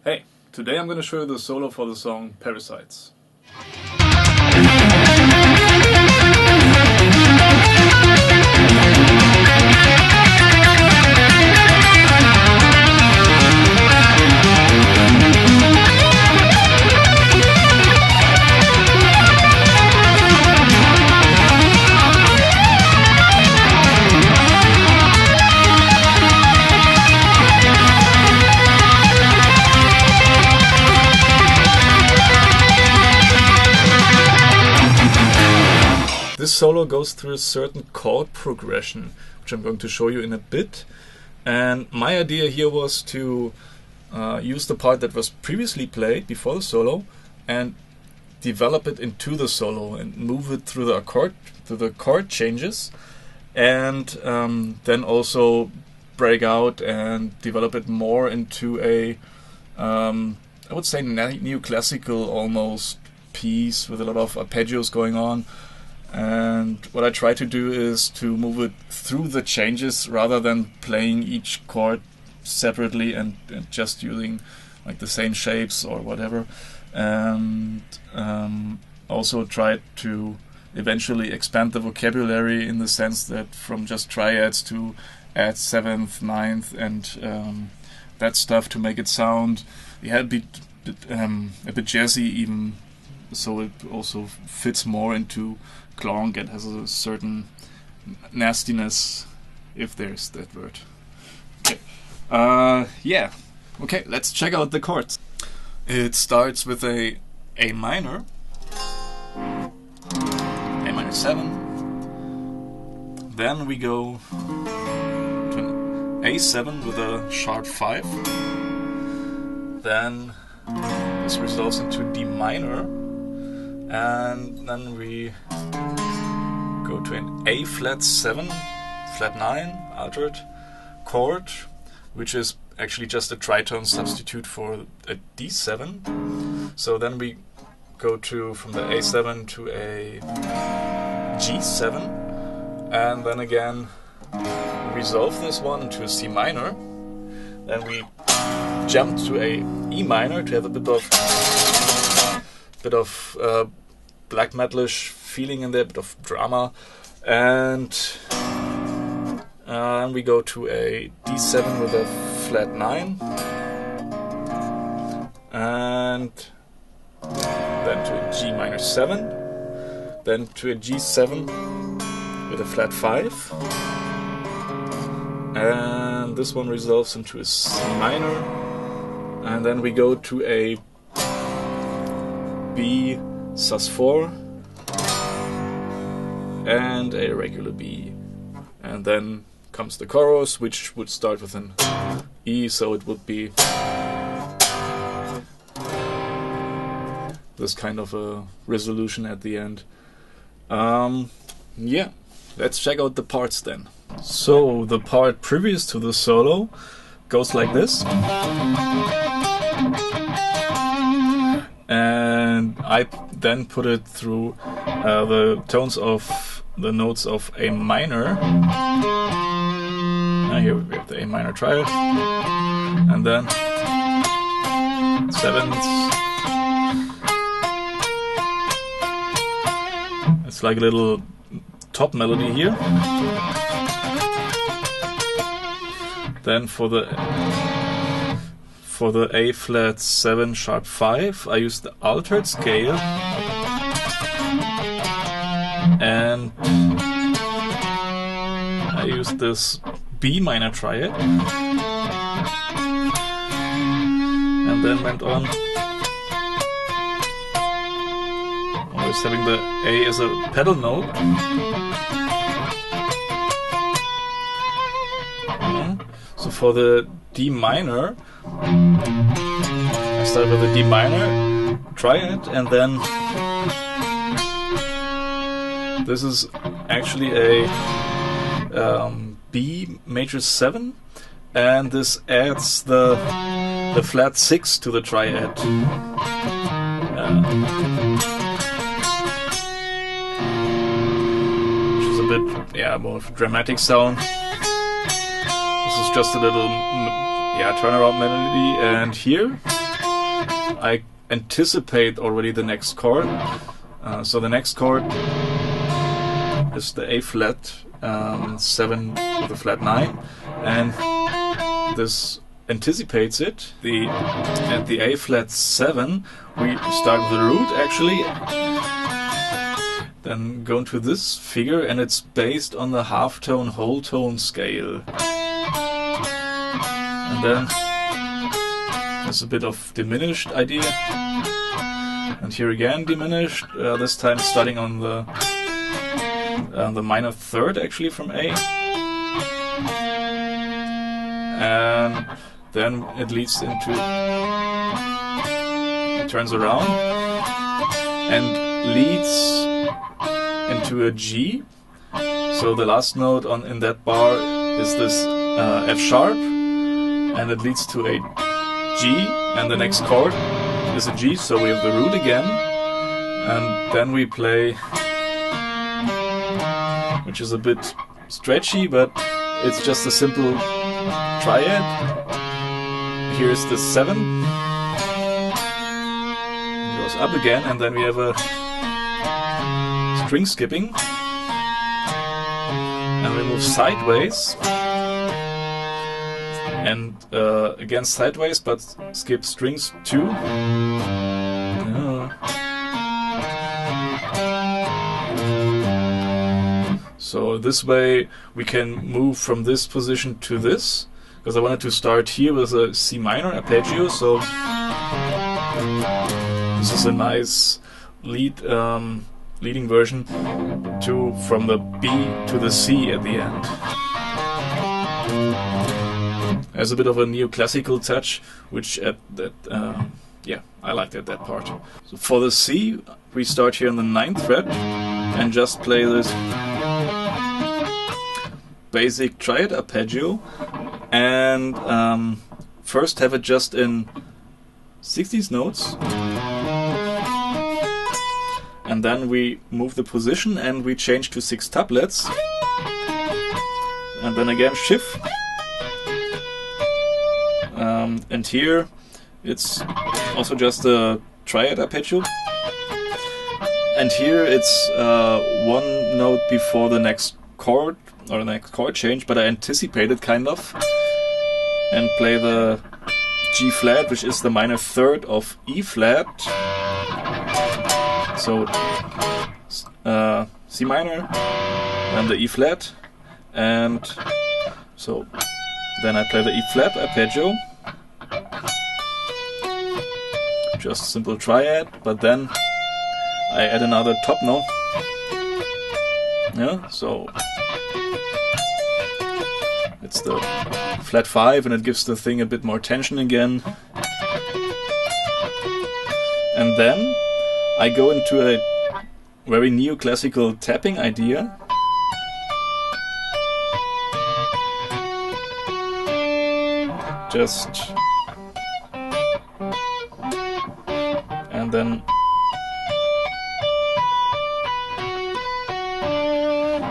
Hey, today I'm going to show you the solo for the song Parasites. This solo goes through a certain chord progression, which I'm going to show you in a bit. And my idea here was to use the part that was previously played before the solo and develop it into the solo and move it through the chord changes, and then also break out and develop it more into a I would say neoclassical almost piece with a lot of arpeggios going on. And what I try to do is to move it through the changes rather than playing each chord separately and just using like the same shapes or whatever. And also try to eventually expand the vocabulary in the sense that from just triads to add 7th, 9th and that stuff to make it sound a bit jazzy even, so it also fits more into KLONQUE. It has a certain nastiness, if there's that word. Okay. Yeah. Okay, let's check out the chords. It starts with a minor, A minor 7. Then we go to an A7 with a sharp 5. Then this resolves into D minor. And then we go to an A flat 7, flat 9, altered chord, which is actually just a tritone substitute for a D7. So then we go from the A7 to a G7, and then again resolve this one into a C minor. Then we jump to a E minor to have a bit of black metalish feeling in there, a bit of drama, and we go to a D7 with a flat 9, and then to a G minor 7, then to a G7 with a flat 5, and this one resolves into a C minor, and then we go to a B sus4 and a regular B, and then comes the chorus, which would start with an E, so it would be this kind of a resolution at the end. Yeah, let's check out the parts then. So the part previous to the solo goes like this. And I then put it through the tones of the notes of A minor. Here we have the A minor triad, and then 7ths. It's like a little top melody here. Then for the A flat 7 sharp 5, I use the altered scale, and I use this B minor triad, and then went on always having the A as a pedal note. So for the D minor, I start with the D minor triad, and then this is actually a B major 7, and this adds the flat 6 to the triad. Which is a bit, more of a dramatic sound. This is just a little turnaround melody, and here I anticipate already the next chord. So the next chord is the A flat 7 with a flat 9, and this anticipates it. At the A flat 7 we start with the root actually, then go into this figure, and it's based on the half tone whole tone scale. And then there's a bit of diminished idea, and here again diminished, this time starting on the minor third actually from A, and then it leads into, it turns around and leads into a G. So the last note in that bar is this F sharp, and it leads to a G, and the next chord is a G, so we have the root again, and then we play, which is a bit stretchy, but it's just a simple triad. Here's the 7, it goes up again, and then we have a string skipping, and we move sideways, and again sideways, but skip strings too. So this way we can move from this position to this, because I wanted to start here with a C minor arpeggio, so this is a nice leading version from the B to the C at the end. There's a bit of a neoclassical touch, which yeah, I liked that part. So for the C, we start here on the 9th fret and just play this basic triad arpeggio, and first have it just in 16th notes, and then we move the position and we change to 6 tuplets, and then again shift, and here it's also just a triad arpeggio, and here it's 1 note before the next chord or the next chord change, but I anticipated kind of, and play the G flat, which is the minor third of E flat. So C minor and the E flat, and so then I play the E flat arpeggio, just simple triad, but then I add another top note. Yeah, so it's the flat 5, and it gives the thing a bit more tension again. And then I go into a very neoclassical tapping idea. Just, and then,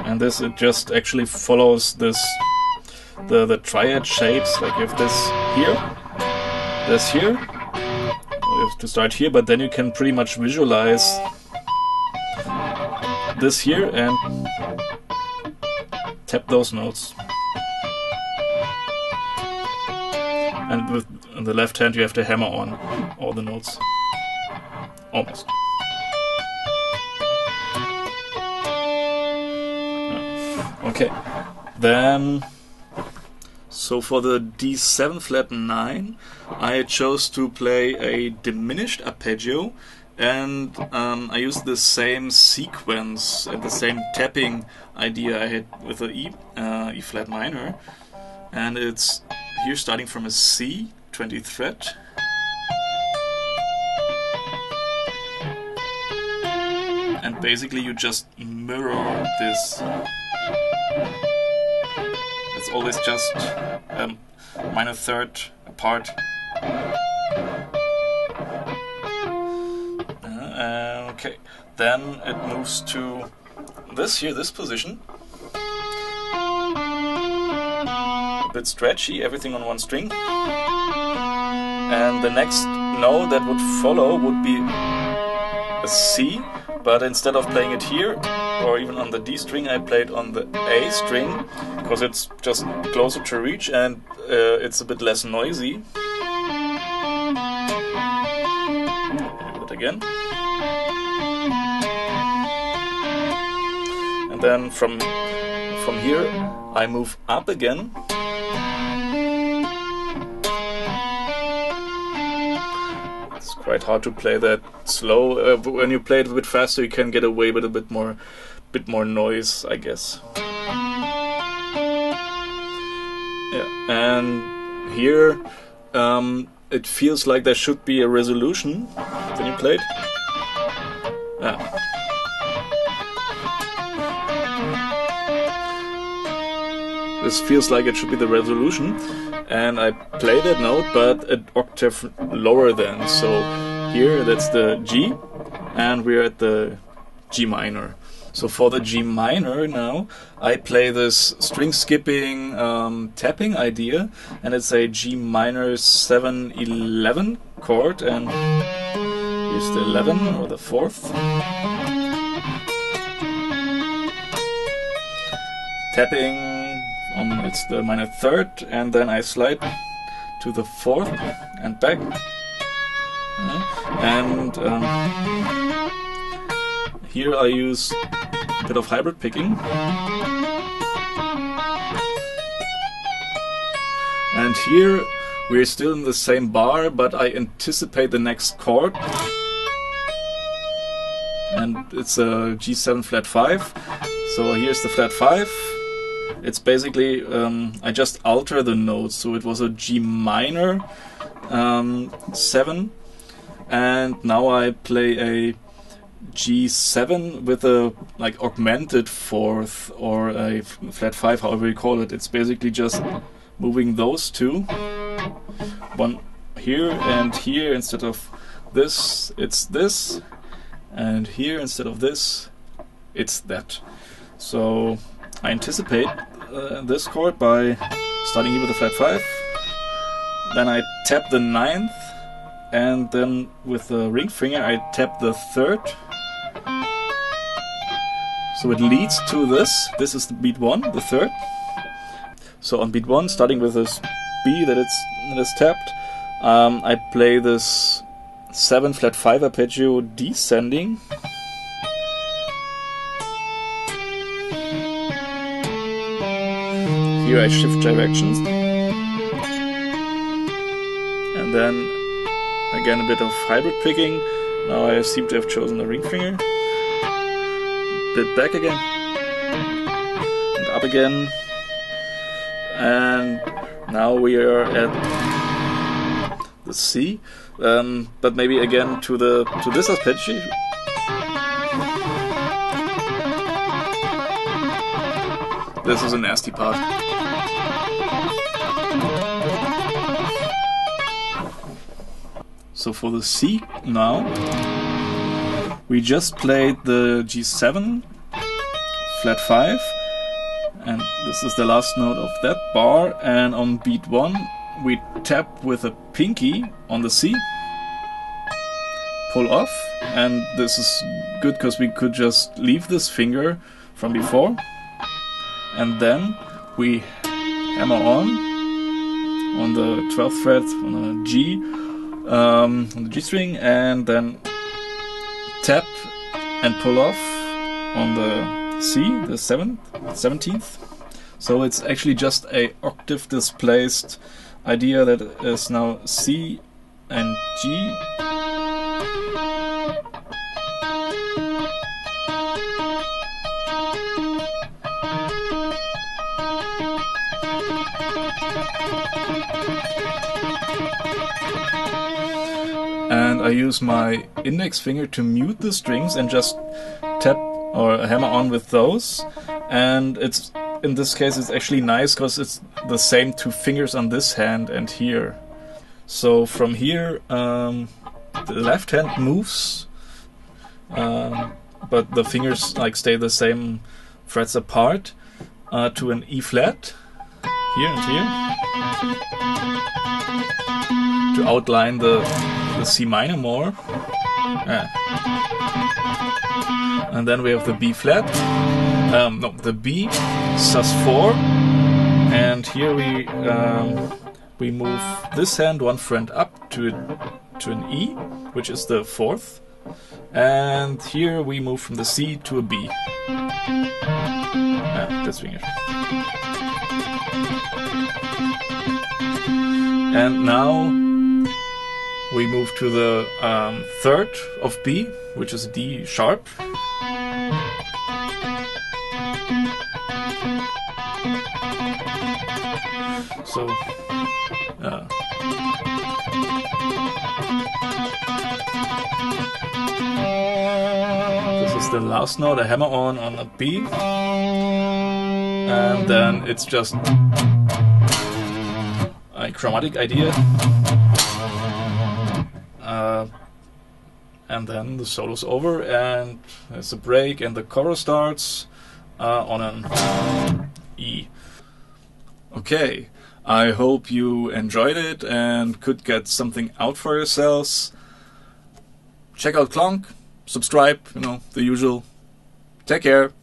and this, it just actually follows this the triad shapes, like you have this here, you have to start here, but then you can pretty much visualize this here and tap those notes. And with the left hand you have to hammer on all the notes. Almost. Okay, then so for the D7 flat 9 I chose to play a diminished arpeggio, and I used the same sequence and the same tapping idea I had with the E flat minor, and it's here starting from a C, 20th fret, and basically you just mirror this. It's always just minor third apart. Okay, then it moves to this here, this position. A bit stretchy, everything on one string. and the next note that would follow would be a C, but instead of playing it here or even on the D string, I played on the A string because it's just closer to reach and it's a bit less noisy. Do it again. And then from here I move up again. It's quite hard to play that slow. When you play it a bit faster, you can get away with a bit more noise, I guess. Yeah, and here it feels like there should be a resolution. Can you play it? Yeah. This feels like it should be the resolution, and I play that note but an octave lower than. So here that's the G and we're at the G minor. So for the G minor now I play this string skipping tapping idea, and it's a G minor 7-11 chord, and here's the 11 or the 4th. Tapping it's the minor 3rd, and then I slide to the 4th and back. And here I use a bit of hybrid picking. And here we're still in the same bar, but I anticipate the next chord. And it's a G7 flat 5. So here's the flat 5. It's basically, I just alter the notes, so it was a G minor 7, and now I play a G7 with a like augmented 4th or a flat 5, however you call it. It's basically just moving those two, one here and here. Instead of this, it's this, and here instead of this, it's that. So I anticipate this chord by starting here with a flat 5, then I tap the 9th, and then with the ring finger I tap the 3rd. So it leads to this. This is the beat 1, the 3rd. So on beat 1, starting with this B that is tapped, I play this 7 flat 5 arpeggio descending. Here I shift directions, and then again a bit of hybrid picking. Now I seem to have chosen the ring finger. Bit back again, and up again, and now we are at the C, but maybe again to this arpeggio. This is a nasty part. So for the C now, we just played the G7 flat 5, and this is the last note of that bar, and on beat 1 we tap with a pinky on the C, pull off, and this is good because we could just leave this finger from before, and then we hammer on the 12th fret on the G, on the G string, and then tap and pull off on the C, the 17th. So it's actually just a octave displaced idea that is now C and G. And I use my index finger to mute the strings and just tap or hammer on with those. And it's, in this case, it's actually nice because it's the same two fingers on this hand and here. So from here, the left hand moves, but the fingers like stay the same frets apart, to an E flat here and here. to outline the C minor more. And then we have the B flat, no, the B sus4, and here we move this hand one fret up to an E, which is the 4th, and here we move from the C to a B. Deswegen. And now we move to the 3rd of B, which is D sharp. So this is the last note, a hammer on a B, and then it's just a chromatic idea, and then the solo's over and there's a break and the chorus starts on an E. Okay, I hope you enjoyed it and could get something out for yourselves. Check out KLONQUE, subscribe, you know, the usual. Take care.